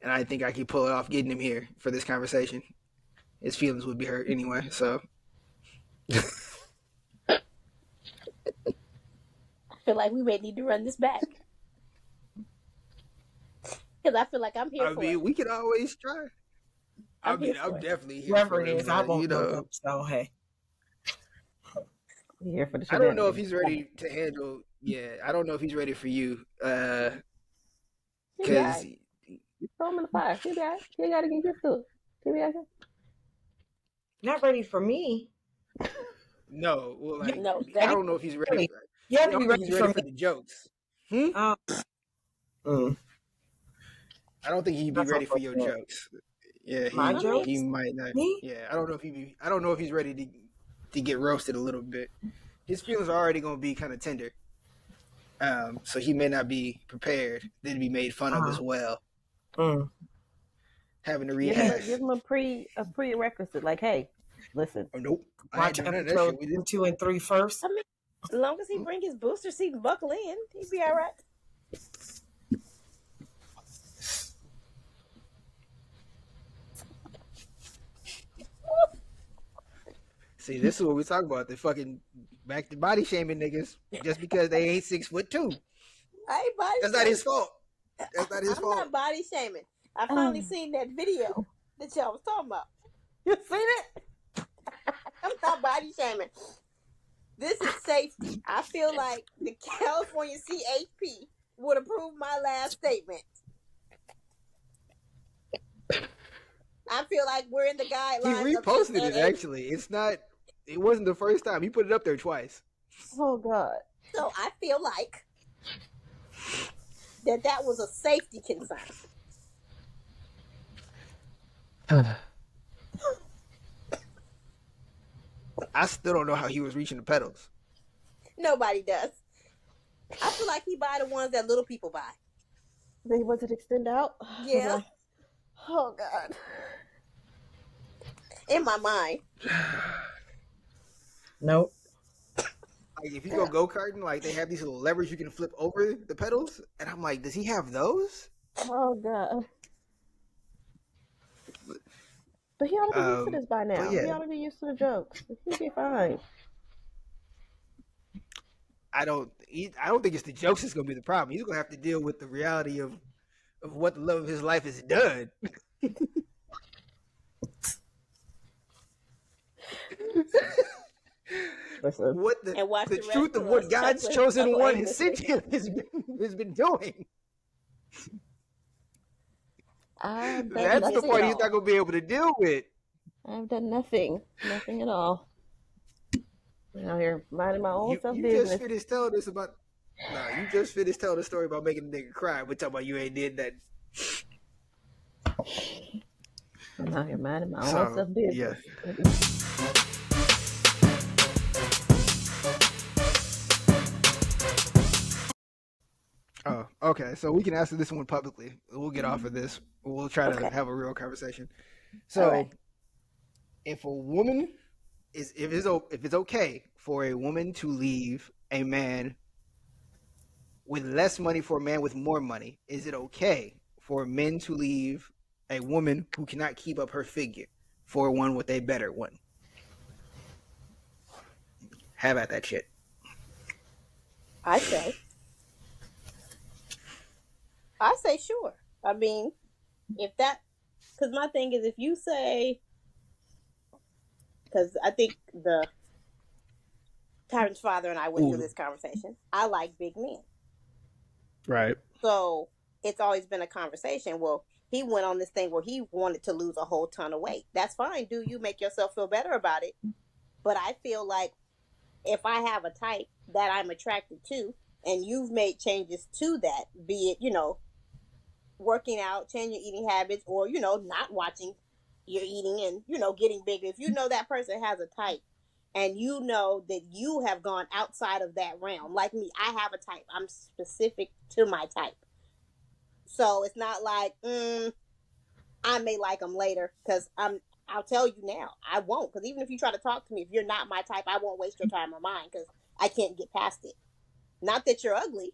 and I think I could pull it off getting him here for this conversation. His feelings would be hurt anyway, so. I feel like we may need to run this back. Because I feel like I'm here for it. We could always try. I'm definitely here whoever for it it. is, I won't know. So, hey. You're here for the I don't know if he's ready to handle. Yeah, I don't know if he's ready for you. Because you throw him in the fire. You got to get used to it. Not ready for me. No, well, like, no, I don't know if he's ready. You have to be ready for the jokes. I don't think he'd be ready for your jokes. Yeah, he might not. Me? Yeah, I don't know if he's ready to get roasted a little bit. His feelings are already going to be kind of tender. So he may not be prepared then to be made fun of as well. Having to react. Give him a prerequisite, like, hey, listen. Oh, nope. Watch episode 2 and 3 first. I mean, as long as he bring his booster seat and buckle in, he'd be all right. See, this is what we talk about. The fucking back to body shaming niggas just because they ain't 6'2". I ain't body That's not his fault. That's not his fault. I'm not body shaming. I finally seen that video that y'all was talking about. You seen it? I'm not body shaming. This is safety. I feel like the California CHP would approve my last statement. I feel like we're in the guidelines. He reposted it, actually. It wasn't the first time. He put it up there twice. Oh, God. So I feel like that was a safety concern. I still don't know how he was reaching the pedals. Nobody does. I feel like he buy the ones that little people buy. Then he wanted to extend out? Yeah. Oh, God. In my mind. Nope. Like, if you go-karting, like, they have these little levers you can flip over the pedals. And I'm like, does he have those? Oh, God. But he ought to be used to this by now. Yeah. He ought to be used to the jokes. He'll be fine. I don't think it's the jokes that's going to be the problem. He's going to have to deal with the reality of what the love of his life has done. Listen. What the truth of what God's chosen one has sent him has been doing. That's the part he's not going to be able to deal with. I've done nothing at all. I'm out here minding my own self business. You just finished telling us about. You just finished telling the story about making a nigga cry. We're talking about you ain't did that. I'm out here minding my own self business. Yeah. Oh, okay. So we can answer this one publicly. We'll get off of this. We'll try to have a real conversation. So, if a woman if it's okay for a woman to leave a man with less money for a man with more money, is it okay for men to leave a woman who cannot keep up her figure for one with a better one? Have at that shit. I say sure. I mean, because my thing is, if you say, because I think the Tyron's father and I went through this conversation. I like big men. Right. So it's always been a conversation. Well, he went on this thing where he wanted to lose a whole ton of weight. That's fine. Do you make yourself feel better about it? But I feel like if I have a type that I'm attracted to, and you've made changes to that, be it, working out, changing your eating habits, or, not watching your eating and, getting bigger. If you know that person has a type and you know that you have gone outside of that realm, like me, I have a type. I'm specific to my type. So it's not like, I may like them later, because I'll tell you now, I won't. Because even if you try to talk to me, if you're not my type, I won't waste your time or mine, because I can't get past it. Not that you're ugly,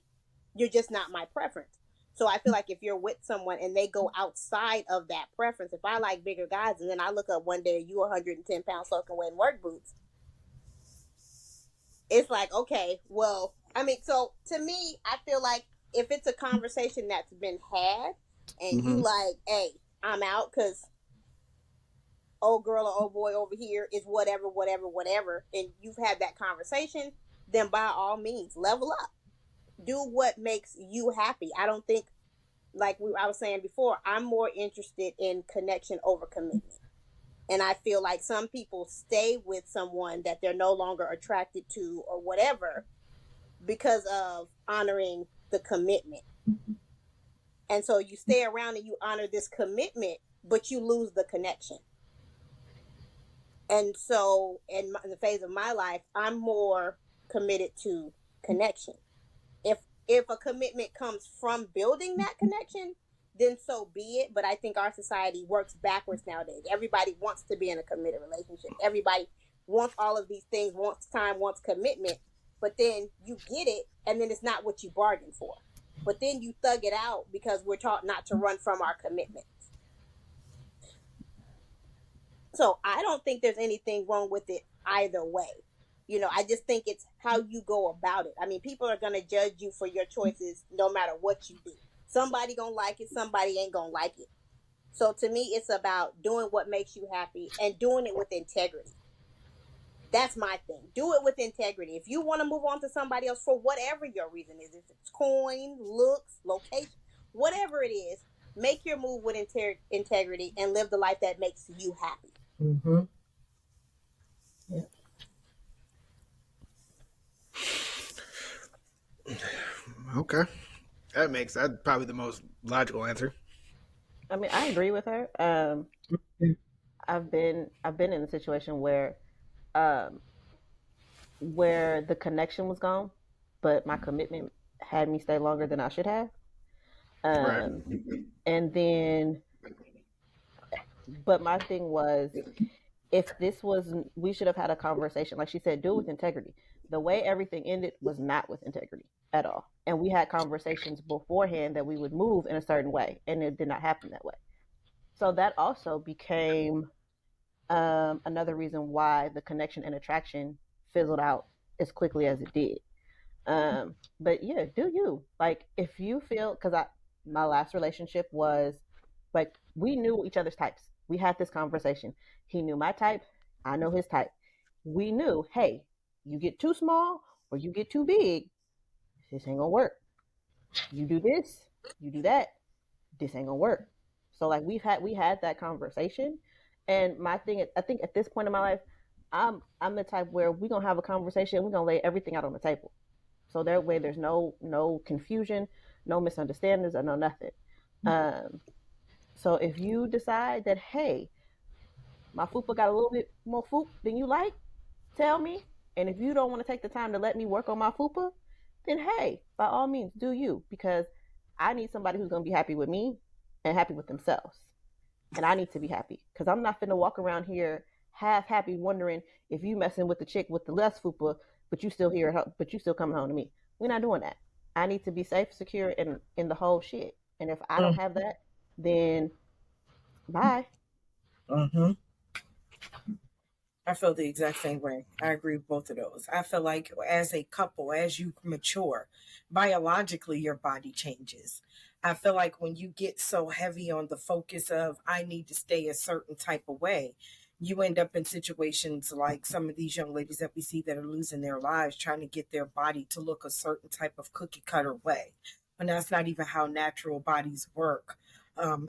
you're just not my preference. So I feel like if you're with someone and they go outside of that preference, if I like bigger guys and then I look up one day you 110 pounds soaking wet in work boots, it's like, okay, well, I mean, so to me, I feel like if it's a conversation that's been had and you like, hey, I'm out because old girl or old boy over here is whatever, and you've had that conversation, then by all means, level up. Do what makes you happy. I don't think, I was saying before, I'm more interested in connection over commitment. And I feel like some people stay with someone that they're no longer attracted to or whatever because of honoring the commitment. And so you stay around and you honor this commitment, but you lose the connection. And so in the phase of my life, I'm more committed to connection. If a commitment comes from building that connection, then so be it. But I think our society works backwards nowadays. Everybody wants to be in a committed relationship. Everybody wants all of these things, wants time, wants commitment. But then you get it, and then it's not what you bargained for. But then you thug it out because we're taught not to run from our commitments. So I don't think there's anything wrong with it either way. I just think it's how you go about it. I mean, people are going to judge you for your choices no matter what you do. Somebody going to like it, somebody ain't going to like it. So to me, it's about doing what makes you happy and doing it with integrity. That's my thing. Do it with integrity. If you want to move on to somebody else for whatever your reason is, if it's coin, looks, location, whatever it is, make your move with integrity and live the life that makes you happy. Mm-hmm. Yeah. Okay, that's probably the most logical answer. I mean, I agree with her. I've been in a situation where the connection was gone, but my commitment had me stay longer than I should have. Right. And then, but my thing was, if this was, we should have had a conversation. Like she said, do it with integrity. The way everything ended was not with integrity at all. And we had conversations beforehand that we would move in a certain way, and it did not happen that way. So that also became another reason why the connection and attraction fizzled out as quickly as it did. But yeah, do you, like, if you feel, because my last relationship was like, we knew each other's types. We had this conversation. He knew my type, I know his type. We knew, hey, you get too small or you get too big, this ain't gonna work. You do this, you do that, this ain't gonna work. So like we had that conversation. And my thing, I think at this point in my life, I'm the type where we're gonna have a conversation, we're gonna lay everything out on the table. So that way there's no confusion, no misunderstandings, or no nothing. So if you decide that, hey, my fupa got a little bit more foop than you like, tell me. And if you don't want to take the time to let me work on my fupa, then hey, by all means, do you. Because I need somebody who's going to be happy with me and happy with themselves. And I need to be happy. Because I'm not finna walk around here half happy wondering if you messing with the chick with the less fupa, but you still here, but you still coming home to me. We're not doing that. I need to be safe, secure, and in the whole shit. And if I don't have that, then bye. Mm-hmm. I feel the exact same way. I agree with both of those. I feel like as a couple, as you mature, biologically, your body changes. I feel like when you get so heavy on the focus of, I need to stay a certain type of way, you end up in situations like some of these young ladies that we see that are losing their lives trying to get their body to look a certain type of cookie cutter way. And that's not even how natural bodies work.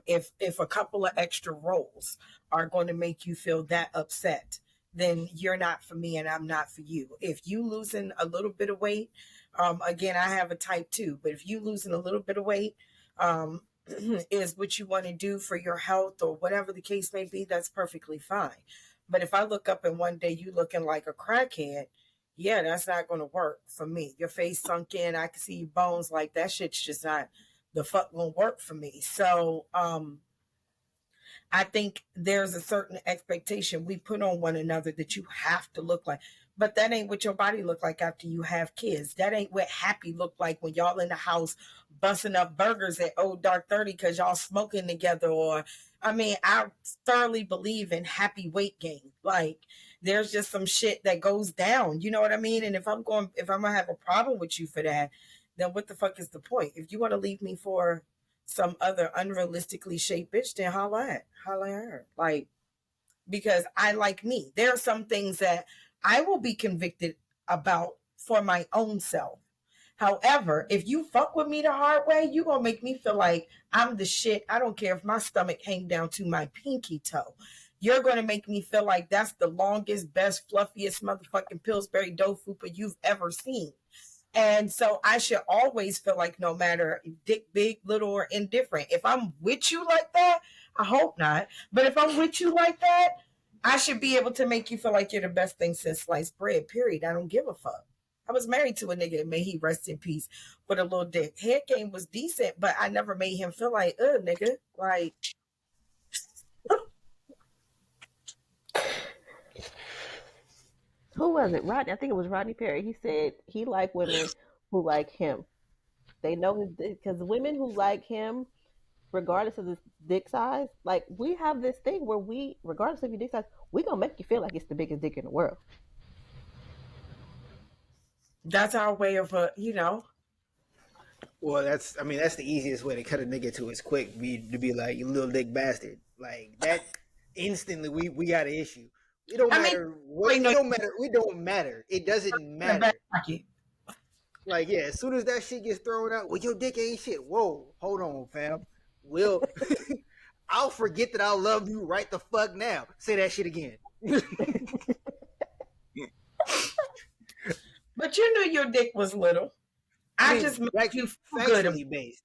If a couple of extra rolls are going to make you feel that upset, then you're not for me and I'm not for you. If you losing a little bit of weight, again, I have a type 2, but if you losing a little bit of weight is what you want to do for your health or whatever the case may be, that's perfectly fine. But if I look up and one day you looking like a crackhead, yeah, that's not going to work for me. Your face sunk in, I can see your bones, like that shit's just not the fuck gonna work for me. So I think there's a certain expectation we put on one another that you have to look like. But that ain't what your body look like after you have kids. That ain't what happy look like when y'all in the house busting up burgers at old dark 30 because y'all smoking together. Or I mean, I thoroughly believe in happy weight gain. Like there's just some shit that goes down. You know what I mean? And if I'm gonna have a problem with you for that, then what the fuck is the point? If you want to leave me for some other unrealistically shaped bitch, then holla at her. Like, because I like me. There are some things that I will be convicted about for my own self. However, if you fuck with me the hard way, you gonna make me feel like I'm the shit. I don't care if my stomach hang down to my pinky toe. You're gonna make me feel like that's the longest, best, fluffiest motherfucking Pillsbury dough fupa you've ever seen. And so I should always feel like no matter dick big, little, or indifferent, if I'm with you like that, I hope not. But if I'm with you like that, I should be able to make you feel like you're the best thing since sliced bread, period. I don't give a fuck. I was married to a nigga, may he rest in peace, with a little dick. Head game was decent, but I never made him feel like, nigga. Like, who was it? Rodney. I think it was Rodney Perry. He said he liked women who like him. They know his because women who like him, regardless of the dick size, like we have this thing where we, regardless of your dick size, we gonna make you feel like it's the biggest dick in the world. that's our way of, Well, that's the easiest way to cut a nigga to is quick. To be like, you little dick bastard. Like that instantly we got an issue. It don't matter what. It don't matter. It don't matter. It doesn't matter. Like, yeah, as soon as that shit gets thrown out, well, your dick ain't shit. Whoa, hold on, fam. I'll forget that I love you right the fuck now. Say that shit again. But you knew your dick was little. I just make you feel factually good. Based.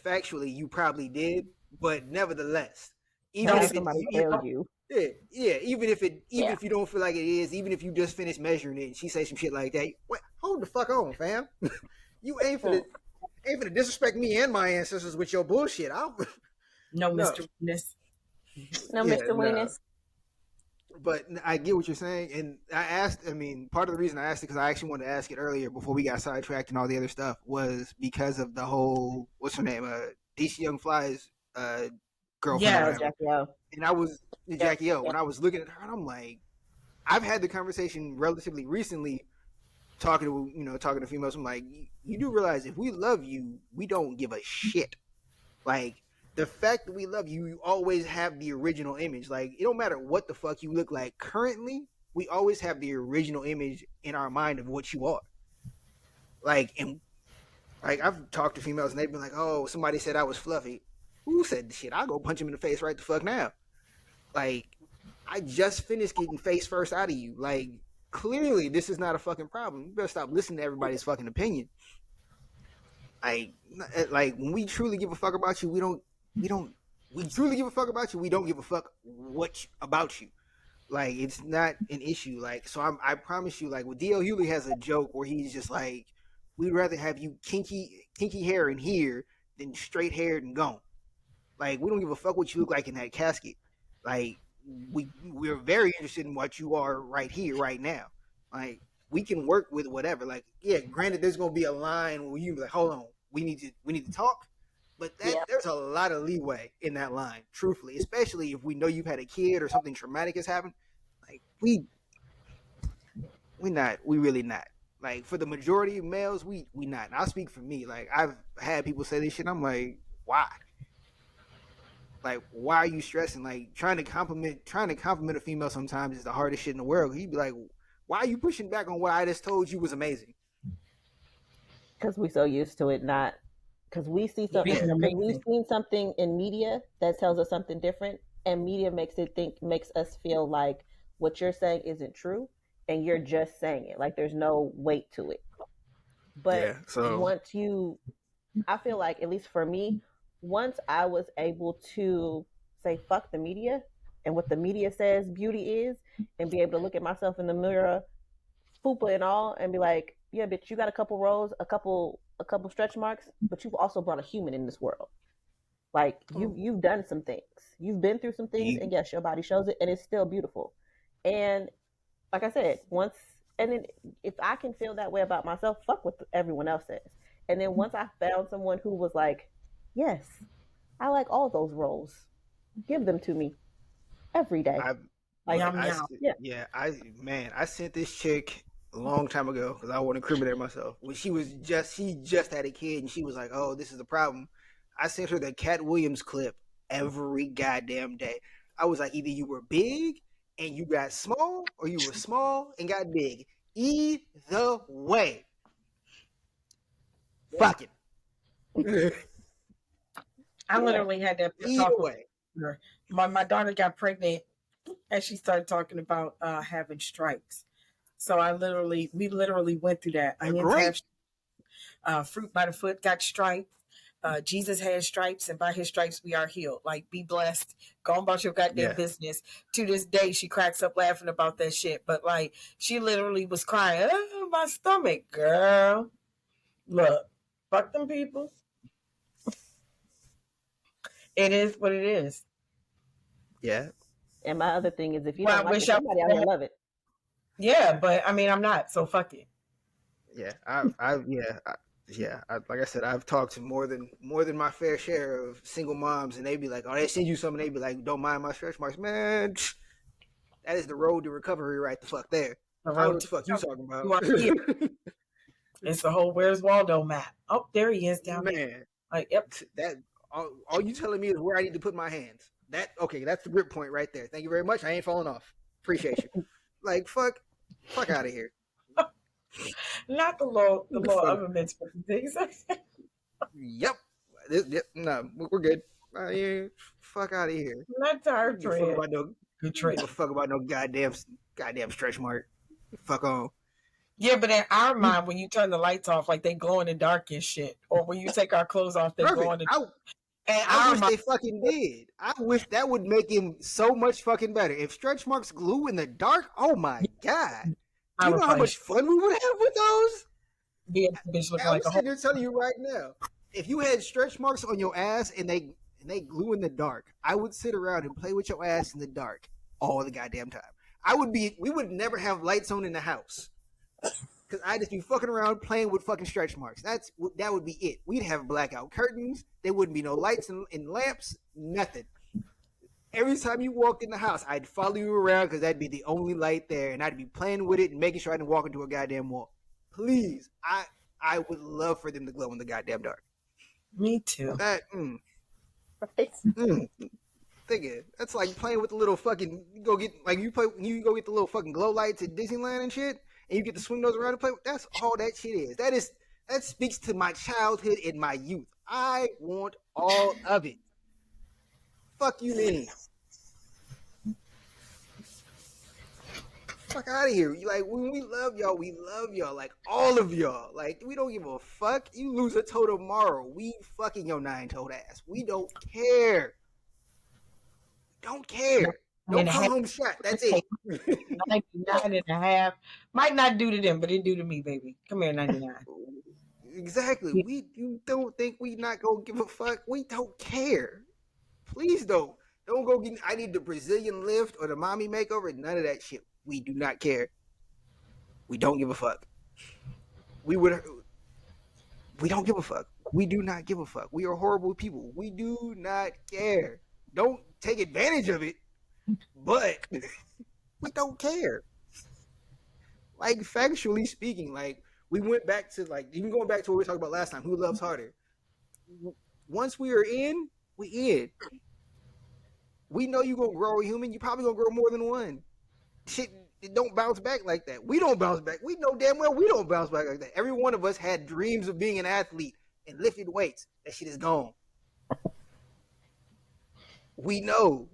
Factually, you probably did, but nevertheless, even if somebody tells you. Yeah, even if you don't feel like it is, even if you just finished measuring it and she say some shit like that, hold the fuck on, fam. You ain't finna disrespect me and my ancestors with your bullshit. No, Mr. Weenus. No, Mr. Weenus. But I get what you're saying, and I asked. I mean, part of the reason I asked it because I actually wanted to ask it earlier before we got sidetracked and all the other stuff was because of the whole what's her name, DC Young Fly's girlfriend. Yeah, Jackie O. And I was Jackie O. When I was looking at her, and I'm like, I've had the conversation relatively recently, talking to females. I'm like, you do realize if we love you, we don't give a shit. Like the fact that we love you, you always have the original image. Like it don't matter what the fuck you look like currently, we always have the original image in our mind of what you are. Like I've talked to females and they've been like, oh, somebody said I was fluffy. Who said the shit? I'll go punch him in the face right the fuck now. Like, I just finished getting face first out of you. Like, clearly this is not a fucking problem. You better stop listening to everybody's fucking opinion. Like when we truly give a fuck about you, we truly give a fuck about you. We don't give a fuck about you. Like, it's not an issue. Like, so I promise you, like, with D.L. Hewley has a joke where he's just like, we'd rather have you kinky hair in here than straight haired and gone. Like, we don't give a fuck what you look like in that casket. Like, we're very interested in what you are right here, right now. Like, we can work with whatever. Like, yeah, granted, there's gonna be a line where you be like, hold on, we need to talk. But there's a lot of leeway in that line, truthfully, especially if we know you've had a kid or something traumatic has happened. Like, we really not. Like, for the majority of males, we not. And I'll speak for me. Like, I've had people say this shit. I'm like, why? Like, why are you stressing? Like, trying to compliment a female sometimes is the hardest shit in the world. He'd be like, why are you pushing back on what I just told you was amazing? Because we're so used to it, not because we see something. Because we've seen something in media that tells us something different, and media makes us feel like what you're saying isn't true, and you're just saying it. Like there's no weight to it. But once I feel like, at least for me, once I was able to say fuck the media and what the media says beauty is, and be able to look at myself in the mirror, fupa and all, and be like, yeah, bitch, you got a couple rows, a couple stretch marks, but you've also brought a human in this world. Like you've done some things, you've been through some things, and yes, your body shows it, and it's still beautiful. And like I said, once And then if I can feel that way about myself, fuck what everyone else says. And then once I found someone who was like, yes, I like all those roles, give them to me every day. I Like, look, Yum yum. yeah, I sent this chick a long time ago because I want to incriminate myself. When she just had a kid and she was like, "Oh, this is the problem." I sent her the Cat Williams clip every goddamn day. I was like, either you were big and you got small, or you were small and got big. Either way, fuck it. I literally had that Either talk with way. her. My daughter got pregnant and she started talking about having stripes. So we literally went through that. Onions Great. have fruit by the foot got stripes. Jesus had stripes, and by his stripes we are healed. Like, be blessed. Go about your goddamn business. To this day, she cracks up laughing about that shit. But like, she literally was crying, oh, my stomach, girl. Look, fuck them people. It is what it is. Yeah. And my other thing is, if you Well, don't I like it, wish I somebody out here love it. Yeah, but I mean, I'm not, so fuck it. Yeah, like I said, I've talked to more than my fair share of single moms, and they be like, "Oh, they send you something." They be like, "Don't mind my stretch marks, man." That is the road to recovery, right the fuck there. I don't know what the fuck you talking about. You are here. It's the whole Where's Waldo map. Oh, there he is down there. Man, Like, yep. that all you telling me is where I need to put my hands. That's the grip point right there. Thank you very much. I ain't falling off. Appreciate you. Like, fuck out of here. Not the little other mental things. Yep. No, we're good. Yeah, fuck out of here. Not tired Give a fuck about no good trade. Give a fuck about no goddamn stretch mark. Fuck on. Yeah, but in our mind, when you turn the lights off, like they glow in the dark and shit, or when you take our clothes off, they glow in the dark. I wish they fucking did. I wish that would make him so much fucking better. If stretch marks glue in the dark, oh my god. Do you know how much fun we would have with those? Yeah, bitch looking like a sitting there telling you right now. If you had stretch marks on your ass and they glue in the dark, I would sit around and play with your ass in the dark all the goddamn time. We would never have lights on in the house. Cause I'd just be fucking around playing with fucking stretch marks. That would be it. We'd have blackout curtains. There wouldn't be no lights and lamps. Nothing. Every time you walked in the house, I'd follow you around because that'd be the only light there, and I'd be playing with it and making sure I didn't walk into a goddamn wall. Please, I would love for them to glow in the goddamn dark. Me too. Think it. That's like playing with the little fucking. You go get the little fucking glow lights at Disneyland and shit, and you get to swing those around and play. That's all that shit is. That speaks to my childhood and my youth. I want all of it. Fuck you, mean. Fuck out of here. Like, when we love y'all. Like, all of y'all. Like, we don't give a fuck. You lose a toe tomorrow. We fucking your 9-toed ass. We don't care. Don't care. Don't come home shot. That's it. 99.5. Might not do to them, but it do to me, baby. Come here, 99. Exactly. You don't think we not gonna give a fuck? We don't care. Please don't. Don't go get. I need the Brazilian lift or the mommy makeover. None of that shit. We do not care. We don't give a fuck. We don't give a fuck. We do not give a fuck. We are horrible people. We do not care. Don't take advantage of it, but we don't care. Like, factually speaking, like, we went back to, like, even going back to what we talked about last time, who loves harder? Once we are in, we in. We know you're going to grow a human. You're probably going to grow more than one. Shit, it don't bounce back like that. We don't bounce back. We know damn well we don't bounce back like that. Every one of us had dreams of being an athlete and lifted weights. That shit is gone. We know.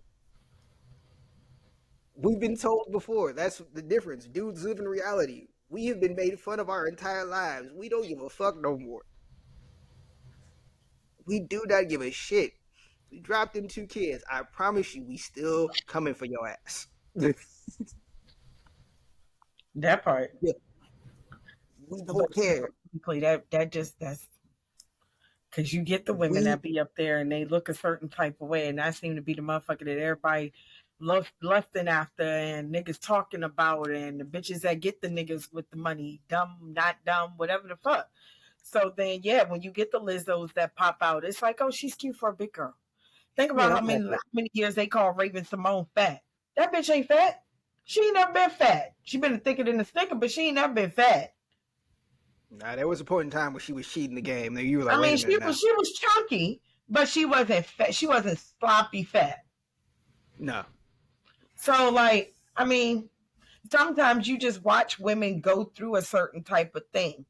We've been told before. That's the difference. Dudes live in reality. We have been made fun of our entire lives. We don't give a fuck no more. We do not give a shit. We dropped them 2 kids. I promise you, we still coming for your ass. That part. Yeah. We don't care. That's because you get the women that be up there and they look a certain type of way, and that seem to be the motherfucker that everybody lusting after, and niggas talking about it, and the bitches that get the niggas with the money, dumb, not dumb, whatever the fuck. So then, yeah, when you get the Lizzos that pop out, it's like, oh, she's cute for a big girl. Think about how many years they call Raven Simone fat. That bitch ain't fat. She ain't never been fat. She been thicker than a sticker, but she ain't never been fat. Nah, there was a point in time where she was cheating the game. Then you were like, I mean, wait a minute now. she was chunky, but she wasn't fat. She wasn't sloppy fat. No. So, like, I mean, sometimes you just watch women go through a certain type of thing.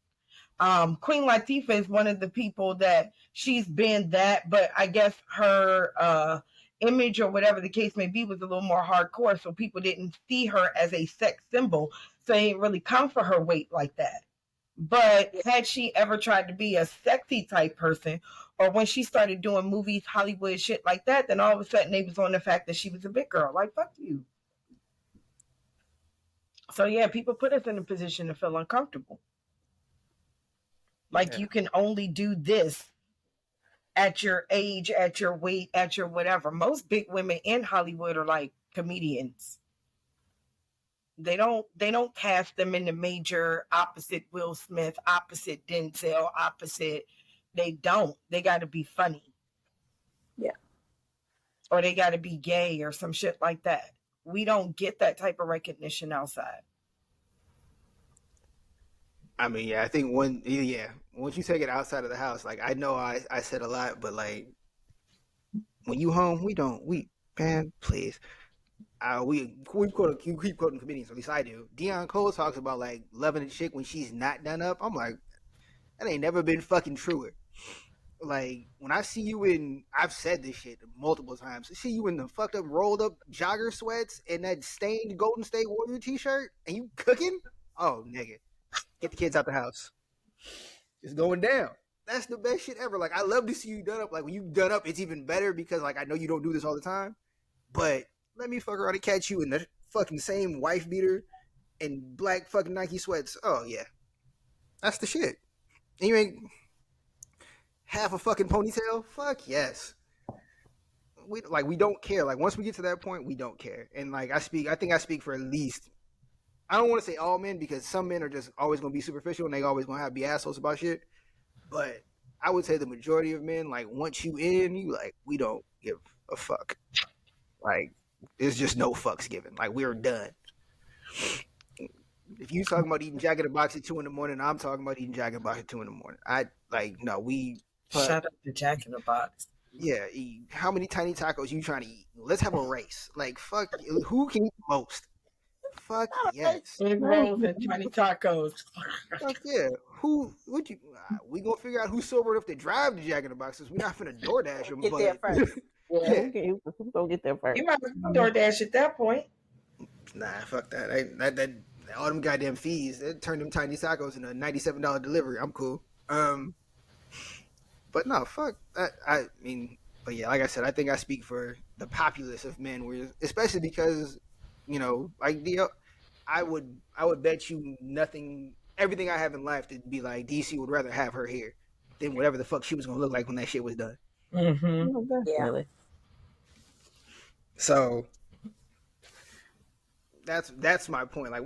Queen Latifah is one of the people that she's been that, but I guess her image or whatever the case may be was a little more hardcore, so people didn't see her as a sex symbol, so they didn't really come for her weight like that. But had she ever tried to be a sexy type person, or when she started doing movies, Hollywood shit like that, then all of a sudden they was on the fact that she was a big girl. Like, fuck you. So yeah, people put us in a position to feel uncomfortable. Like, you can only do this at your age, at your weight, at your whatever. Most big women in Hollywood are like comedians. They don't cast them in the major opposite Will Smith, opposite Denzel, opposite. They don't. They got to be funny. Yeah. Or they got to be gay or some shit like that. We don't get that type of recognition outside. I mean, yeah, I think once you take it outside of the house, like, I know I said a lot, but like, when you home, man, please. We keep quoting comedians, at least I do. Deion Cole talks about like loving a chick when she's not done up. I'm like, that ain't never been fucking truer. Like, when I see you in, I've said this shit multiple times, I see you in the fucked up rolled up jogger sweats and that stained Golden State Warrior t-shirt and you cooking, oh nigga, get the kids out the house. It's going down. That's the best shit ever. Like, I love to see you done up. Like, when you done up, it's even better because like I know you don't do this all the time, but let me fuck around and catch you in the fucking same wife beater and black fucking Nike sweats. Oh yeah, that's the shit. And you ain't half a fucking ponytail. Fuck yes. We don't care. Like, once we get to that point, we don't care. And like, I think I speak for at least, I don't want to say all men because some men are just always gonna be superficial and they always gonna be assholes about shit. But I would say the majority of men, like, once you in, you like, we don't give a fuck. Like, there's just no fucks given. Like, we're done. If you talking about eating Jack in the Box at 2 a.m, I'm talking about eating Jack in the Box at 2 a.m. Shut up, the Jack in the Box. Yeah, how many tiny tacos you trying to eat? Let's have a race. Like, fuck, who can eat the most? Fuck yes. Big rolls and tiny tacos. Fuck yeah. We gonna figure out who's sober enough to drive the Jack in the Boxes. We're not finna DoorDash them. Get there first. Yeah. Who's gonna get there first? You might DoorDash at that point. Nah, fuck that. That all them goddamn fees. They turn them tiny tacos into a $97 delivery. I'm cool. But no, fuck that. I mean, but yeah, like I said, I think I speak for the populace of men, especially because, like I would bet you everything I have in life to be like, DC would rather have her here than whatever the fuck she was gonna look like when that shit was done. Mm-hmm. Oh, definitely. So that's my point. Like,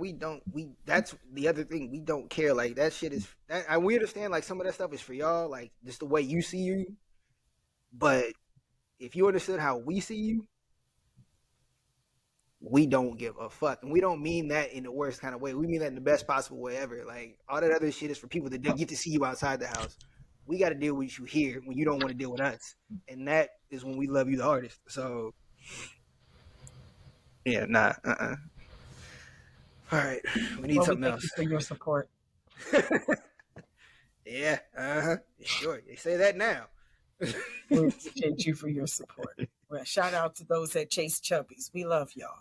that's the other thing. We don't care. Like, that shit is, we understand, like, some of that stuff is for y'all, like, just the way you see you. But if you understood how we see you, we don't give a fuck. And we don't mean that in the worst kind of way. We mean that in the best possible way ever. Like, all that other shit is for people that don't get to see you outside the house. We got to deal with you here when you don't want to deal with us. And that is when we love you the hardest. So, yeah, nah, All right, we need something else. Thank you for your support. Yeah, sure. You say that now. We appreciate you for your support. Well, shout out to those that chase chubbies. We love y'all.